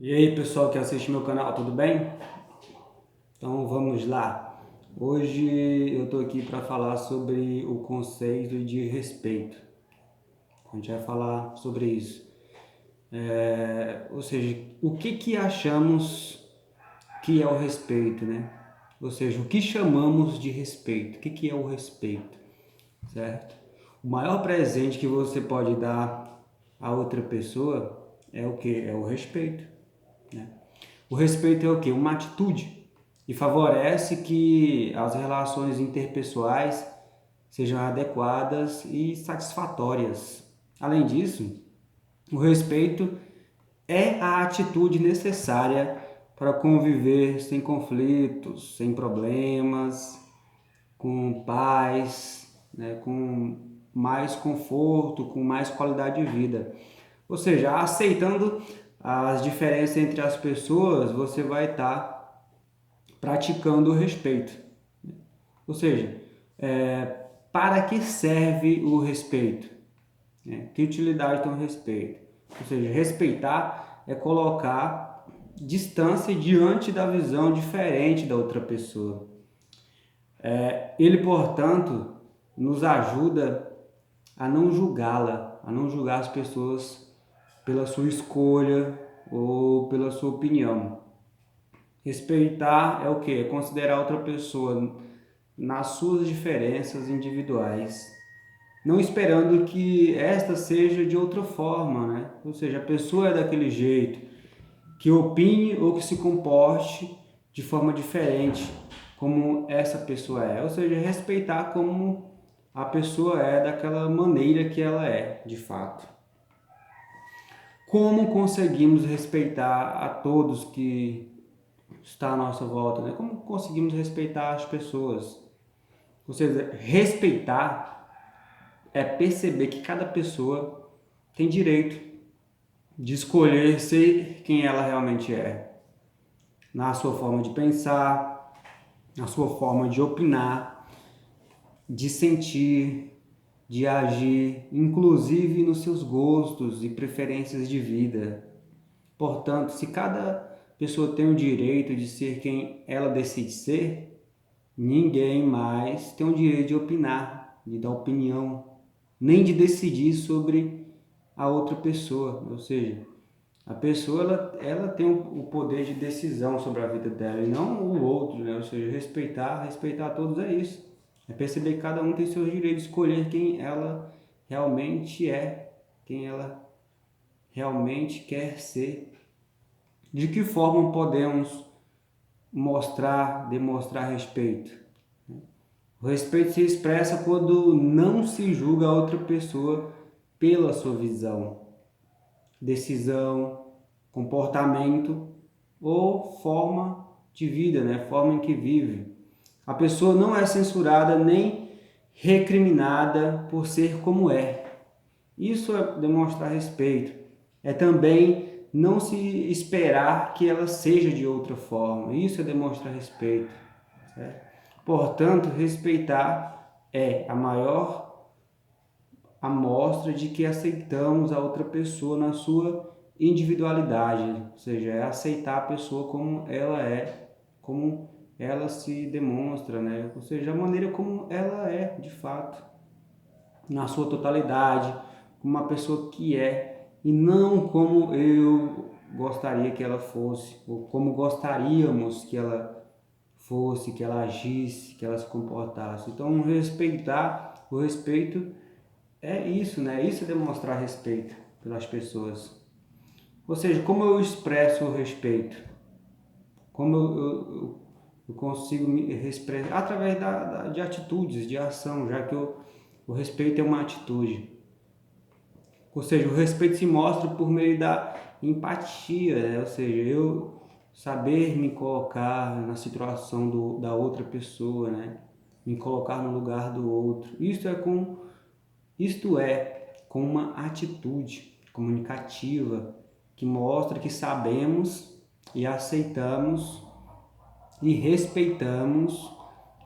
E aí pessoal que assiste meu canal, tudo bem? Então vamos lá. Hoje eu tô aqui para falar sobre o conceito de respeito. A gente vai falar sobre isso. Ou seja, o que achamos que é o respeito, né? Ou seja, o que chamamos de respeito? O que é o respeito, certo? O maior presente que você pode dar a outra pessoa é o que? É o respeito, né? O respeito é o quê? Uma atitude e favorece que as relações interpessoais sejam adequadas e satisfatórias. Além disso, o respeito é a atitude necessária para conviver sem conflitos, sem problemas, com paz, né, com mais conforto, com mais qualidade de vida. Ou seja, aceitando as diferenças entre as pessoas, você vai estar praticando o respeito. Ou seja, para que serve o respeito? Que utilidade tem o respeito? Ou seja, respeitar é colocar distância diante da visão diferente da outra pessoa. Ele, portanto, nos ajuda a não julgá-la, a não julgar as pessoas pela sua escolha ou pela sua opinião. Respeitar é o que? É considerar outra pessoa nas suas diferenças individuais, não esperando que esta seja de outra forma, né? Ou seja, a pessoa é daquele jeito, que opine ou que se comporte de forma diferente, como essa pessoa é. Ou seja, respeitar como a pessoa é daquela maneira que ela é, de fato. Como conseguimos respeitar a todos que está à nossa volta, né? Como conseguimos respeitar as pessoas? Ou seja, respeitar é perceber que cada pessoa tem direito de escolher ser quem ela realmente é, na sua forma de pensar, na sua forma de opinar, de sentir, de agir, inclusive nos seus gostos e preferências de vida. Portanto, se cada pessoa tem o direito de ser quem ela decide ser, ninguém mais tem o direito de opinar, de dar opinião, nem de decidir sobre a outra pessoa. Ou seja, a pessoa ela tem o poder de decisão sobre a vida dela e não o outro, né? Ou seja, respeitar todos é isso. É perceber que cada um tem seus direitos de escolher quem ela realmente é, quem ela realmente quer ser. De que forma podemos demonstrar respeito? O respeito se expressa quando não se julga a outra pessoa pela sua visão, decisão, comportamento ou forma de vida, né? Forma em que vive. A pessoa não é censurada nem recriminada por ser como é. Isso é demonstrar respeito. É também não se esperar que ela seja de outra forma. Isso é demonstrar respeito, certo? Portanto, respeitar é a maior amostra de que aceitamos a outra pessoa na sua individualidade, ou seja, é aceitar a pessoa como ela é, como ela se demonstra, né? Ou seja, a maneira como ela é de fato, na sua totalidade, como uma pessoa que é, e não como eu gostaria que ela fosse, ou como gostaríamos que ela fosse, que ela agisse, que ela se comportasse. Então, respeitar, o respeito é isso, né? Isso é demonstrar respeito pelas pessoas. Ou seja, como eu expresso o respeito? Como eu consigo me expressar? Através de atitudes, de ação, já que o respeito é uma atitude. Ou seja, o respeito se mostra por meio da empatia, né? Ou seja, eu saber me colocar na situação da outra pessoa, né? Me colocar no lugar do outro. Isto é com uma atitude comunicativa que mostra que sabemos e aceitamos e respeitamos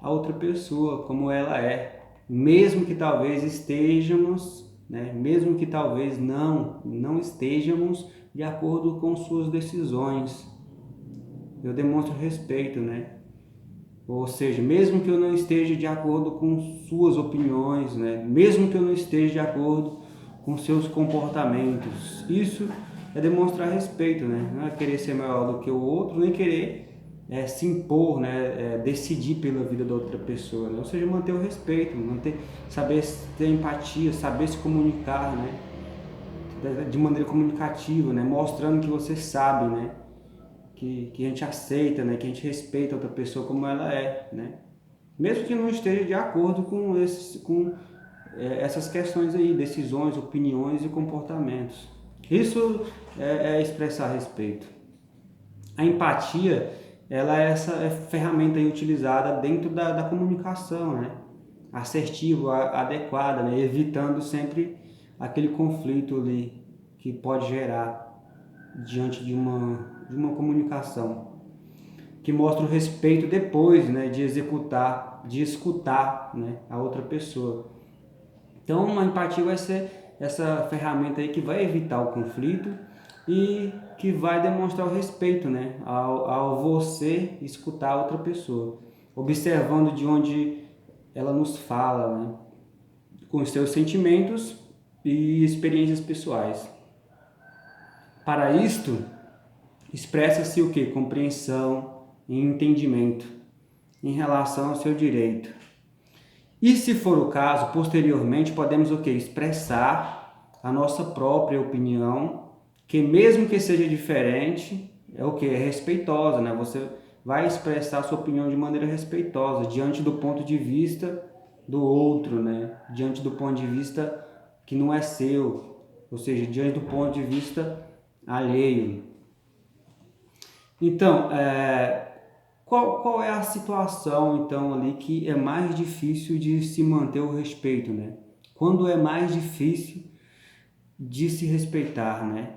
a outra pessoa como ela é, mesmo que talvez estejamos, né, mesmo que talvez não estejamos de acordo com suas decisões. Eu demonstro respeito, né? Ou seja, mesmo que eu não esteja de acordo com suas opiniões, né? Mesmo que eu não esteja de acordo com seus comportamentos, isso é demonstrar respeito, né? Não é querer ser maior do que o outro, nem querer se impor, né? Decidir pela vida da outra pessoa, né? Ou seja, manter o respeito, saber ter empatia, saber se comunicar, né? De maneira comunicativa, né? Mostrando que você sabe, né? Que a gente aceita, né? Que a gente respeita a outra pessoa como ela é, né? Mesmo que não esteja de acordo com essas questões aí, decisões, opiniões e comportamentos. Isso é expressar respeito. A empatia, ela é essa ferramenta aí utilizada dentro da comunicação, né? Assertiva, adequada, né? Evitando sempre aquele conflito ali que pode gerar diante de uma comunicação, que mostra o respeito depois, né, de executar, de escutar, né, a outra pessoa. Então, a empatia vai ser essa ferramenta aí que vai evitar o conflito e que vai demonstrar o respeito, né, ao você escutar a outra pessoa, observando de onde ela nos fala, né, com os seus sentimentos e experiências pessoais. Para isto, expressa-se o que? Compreensão e entendimento em relação ao seu direito. E se for o caso, posteriormente podemos o que? Expressar a nossa própria opinião, que mesmo que seja diferente, é o que? É respeitosa, né? Você vai expressar a sua opinião de maneira respeitosa, diante do ponto de vista do outro, né? Diante do ponto de vista que não é seu, ou seja, diante do ponto de vista alheio. Então, qual é a situação, então, ali que é mais difícil de se manter o respeito, né? Quando é mais difícil de se respeitar, né?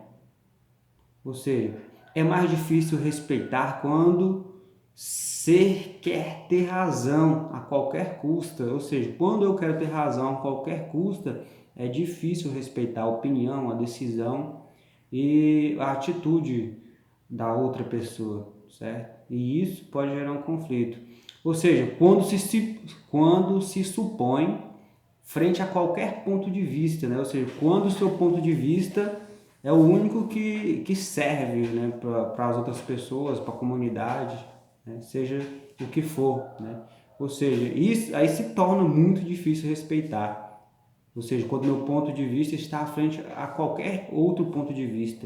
Ou seja, é mais difícil respeitar quando ser quer ter razão a qualquer custa. Ou seja, quando eu quero ter razão a qualquer custa, é difícil respeitar a opinião, a decisão e a atitude da outra pessoa, certo? E isso pode gerar um conflito. Ou seja, quando se supõe frente a qualquer ponto de vista, né? Ou seja, quando o seu ponto de vista é o único que serve, né, para as outras pessoas, para a comunidade, né? Seja o que for, né? Ou seja, isso aí se torna muito difícil respeitar. Ou seja, quando meu ponto de vista está à frente a qualquer outro ponto de vista,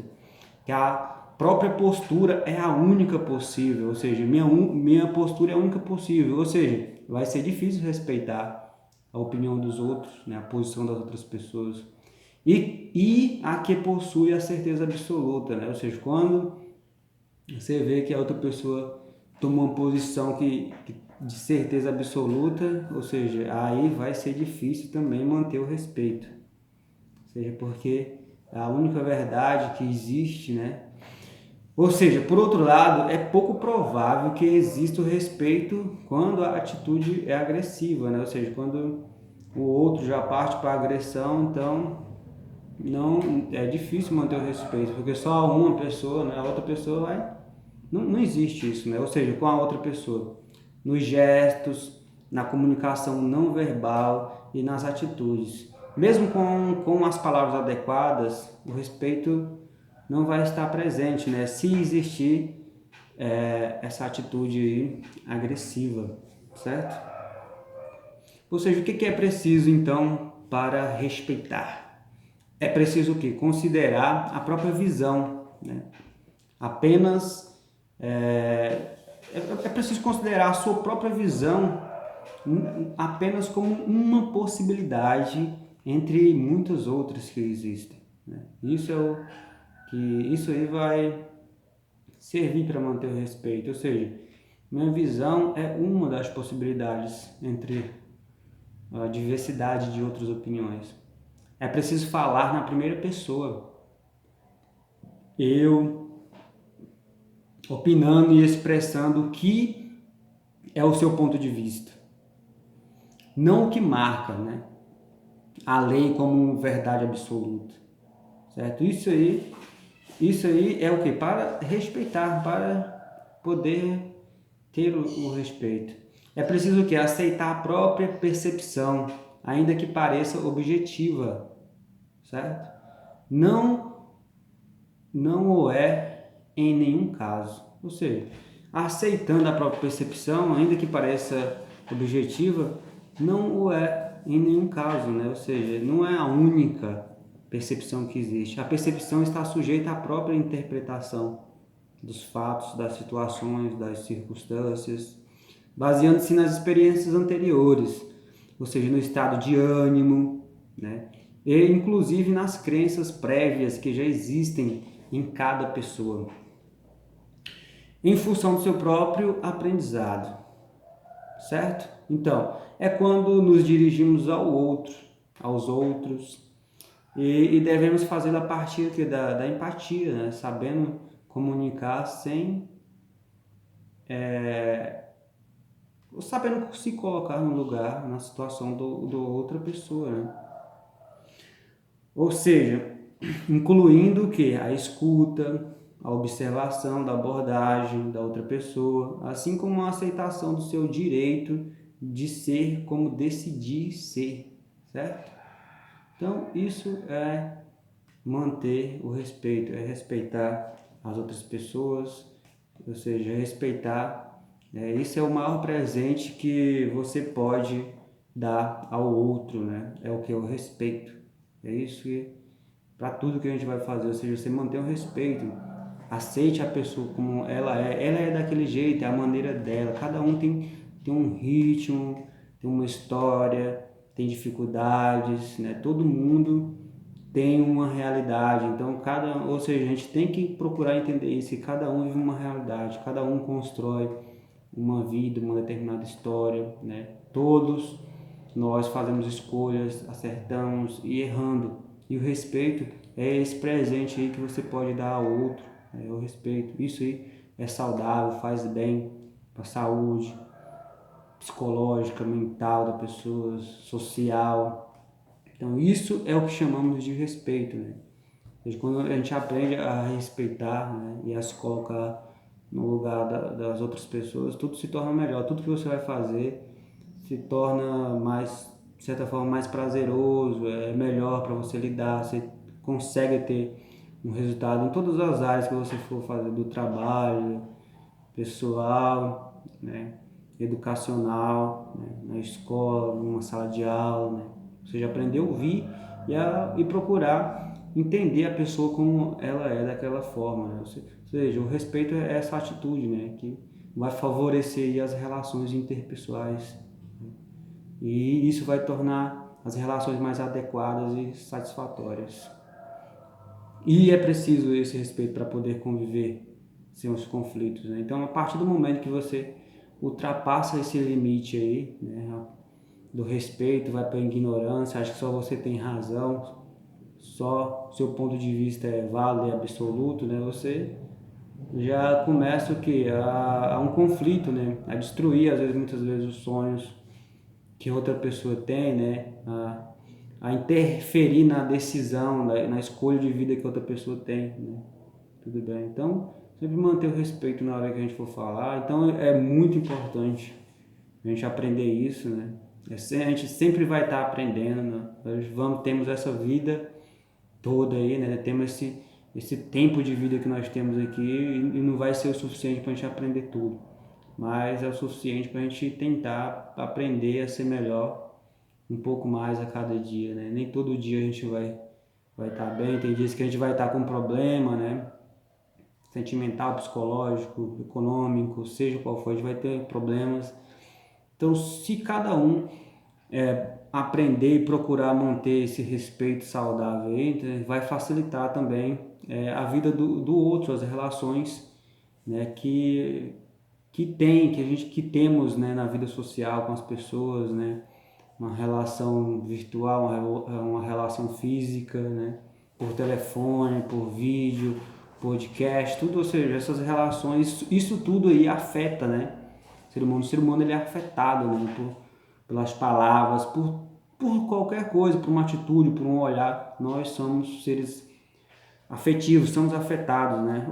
que a própria postura é a única possível, ou seja, minha postura é a única possível, ou seja, vai ser difícil respeitar a opinião dos outros, né, a posição das outras pessoas, e a que possui a certeza absoluta, né, ou seja, quando você vê que a outra pessoa toma uma posição de certeza absoluta, ou seja, aí vai ser difícil também manter o respeito, ou seja, porque é a única verdade que existe, né? Ou seja, por outro lado, é pouco provável que exista o respeito quando a atitude é agressiva, né? Ou seja, quando o outro já parte para a agressão, então não é difícil manter o respeito, porque só uma pessoa, né? A outra pessoa vai. Não existe isso, né? Ou seja, com a outra pessoa, nos gestos, na comunicação não verbal e nas atitudes. Mesmo com as palavras adequadas, o respeito não vai estar presente, né? Se existir essa atitude agressiva, certo? Ou seja, o que é preciso então para respeitar? É preciso o quê? Considerar a própria visão, né? Apenas é preciso considerar a sua própria visão apenas como uma possibilidade entre muitas outras que existem, né? Isso aí vai servir para manter o respeito, ou seja, minha visão é uma das possibilidades entre a diversidade de outras opiniões. É preciso falar na primeira pessoa, eu opinando e expressando o que é o seu ponto de vista, não o que marca, né, a lei como verdade absoluta, certo? Isso aí isso aí é o que? Para respeitar, para poder ter o respeito. É preciso o quê? Aceitar a própria percepção, ainda que pareça objetiva, certo? Não, não o é em nenhum caso. Ou seja, aceitando a própria percepção, ainda que pareça objetiva, não o é em nenhum caso, né? Ou seja, não é a única percepção que existe. A percepção está sujeita à própria interpretação dos fatos, das situações, das circunstâncias, baseando-se nas experiências anteriores, ou seja, no estado de ânimo, né? E inclusive nas crenças prévias que já existem em cada pessoa, em função do seu próprio aprendizado, certo? Então, é quando nos dirigimos ao outro, aos outros, e devemos fazê-lo a partir aqui da empatia, né? Sabendo comunicar sem sabendo se colocar no lugar, na situação do outra pessoa, né? Ou seja, incluindo o que? A escuta, a observação da abordagem da outra pessoa, assim como a aceitação do seu direito de ser como decidir ser, certo? Então, isso é manter o respeito, é respeitar as outras pessoas, ou seja, respeitar. Isso é o maior presente que você pode dar ao outro, né? É o que? O respeito. É isso que, para tudo que a gente vai fazer, ou seja, você manter o respeito, aceite a pessoa como ela é daquele jeito, é a maneira dela, cada um tem um ritmo, tem uma história, tem dificuldades, né? Todo mundo tem uma realidade, então ou seja, a gente tem que procurar entender isso, que cada um vive uma realidade, cada um constrói uma vida, uma determinada história, né? Todos nós fazemos escolhas, acertamos e errando. E o respeito é esse presente aí que você pode dar ao outro, o respeito. Isso aí é saudável, faz bem para a saúde psicológica, mental da pessoa, social. Então isso é o que chamamos de respeito, né? Ou seja, quando a gente aprende a respeitar, né, e a se colocar no lugar das outras pessoas, tudo se torna melhor. Tudo que você vai fazer se torna mais, de certa forma, mais prazeroso, é melhor para você lidar, você consegue ter um resultado em todas as áreas que você for fazer, do trabalho, pessoal, né, educacional, né, na escola, numa sala de aula, né. Ou seja, aprender a ouvir e procurar entender a pessoa como ela é daquela forma, né? Ou seja, o respeito é essa atitude, né, que vai favorecer as relações interpessoais, né? E isso vai tornar as relações mais adequadas e satisfatórias. E é preciso esse respeito para poder conviver sem os conflitos, né? Então, a partir do momento que você ultrapassa esse limite aí, né, do respeito, vai para a ignorância, acha que só você tem razão, só seu ponto de vista é válido e absoluto, né? Você já começa o que? A um conflito, né? A destruir, às vezes, muitas vezes, os sonhos que outra pessoa tem, né? A interferir na decisão, na escolha de vida que outra pessoa tem, né? Tudo bem? Então, sempre manter o respeito na hora que a gente for falar. Então, é muito importante a gente aprender isso, né? A gente sempre vai estar aprendendo, né? Temos essa vida toda aí, né? Temos esse tempo de vida que nós temos aqui e não vai ser o suficiente para a gente aprender tudo, mas é o suficiente para a gente tentar aprender a ser melhor um pouco mais a cada dia, né? Nem todo dia a gente vai estar bem, tem dias que a gente vai estar com problema, né? Sentimental, psicológico, econômico, seja qual for, a gente vai ter problemas. Então, se cada um aprender e procurar manter esse respeito saudável aí, vai facilitar também a vida do outro, as relações, né, que temos, né, na vida social com as pessoas, né, uma relação virtual, uma relação física, né, por telefone, por vídeo, podcast, tudo, ou seja, essas relações, isso tudo aí afeta, né, o ser humano ele é afetado, né, pelas palavras, por qualquer coisa, por uma atitude, por um olhar. Nós somos seres afetivos, somos afetados, né?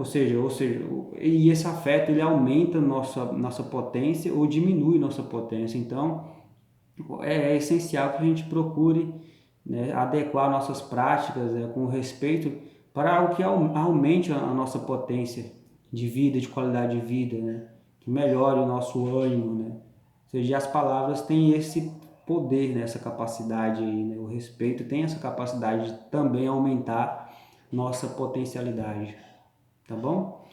E esse afeto ele aumenta nossa potência ou diminui nossa potência. Então, é essencial que a gente procure, né, adequar nossas práticas, né, com respeito para algo que aumente a nossa potência de vida, de qualidade de vida, né? Que melhore o nosso ânimo, né? Ou seja, as palavras têm esse poder, né, essa capacidade aí, né? O respeito tem essa capacidade de também aumentar nossa potencialidade, tá bom?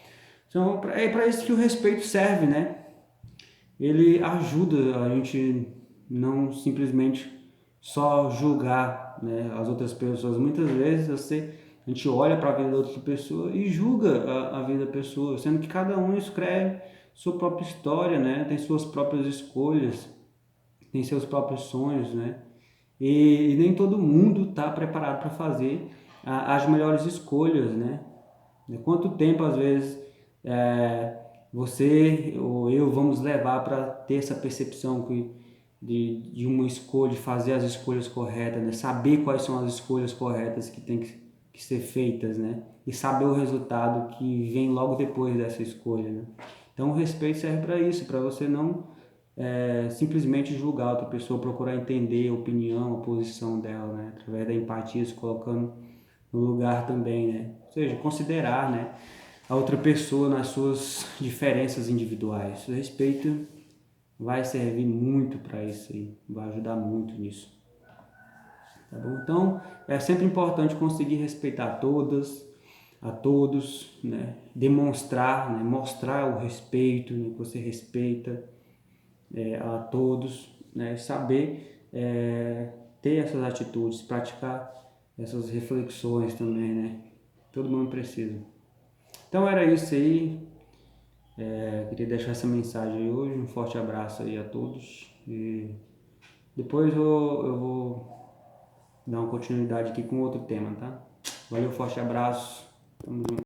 Então, é para isso que o respeito serve, né? Ele ajuda a gente não simplesmente só julgar, né, as outras pessoas. Muitas vezes a gente olha para a vida da outra pessoa e julga a vida da pessoa, sendo que cada um escreve sua própria história, né, tem suas próprias escolhas, tem seus próprios sonhos, né, e nem todo mundo está preparado para fazer as melhores escolhas, né. Quanto tempo às vezes é, você ou eu vamos levar para ter essa percepção de uma escolha, de fazer as escolhas corretas, né? Saber quais são as escolhas corretas que tem que ser feitas, né? E saber o resultado que vem logo depois dessa escolha, né? Então o respeito serve para isso, para você não simplesmente julgar outra pessoa, procurar entender a opinião, a posição dela, né? Através da empatia, se colocando no lugar também, né? Ou seja, considerar, né, a outra pessoa nas suas diferenças individuais. O respeito vai servir muito para isso aí, vai ajudar muito nisso. Tá bom? Então, é sempre importante conseguir respeitar a todos, né? Demonstrar, né? Mostrar o respeito, né? Que você respeita a todos, né? Saber ter essas atitudes, praticar essas reflexões também, né? Todo mundo precisa. Então era isso aí. Queria deixar essa mensagem aí hoje. Um forte abraço aí a todos. E depois eu vou dar uma continuidade aqui com outro tema, tá? Valeu, forte abraço. Tamo junto.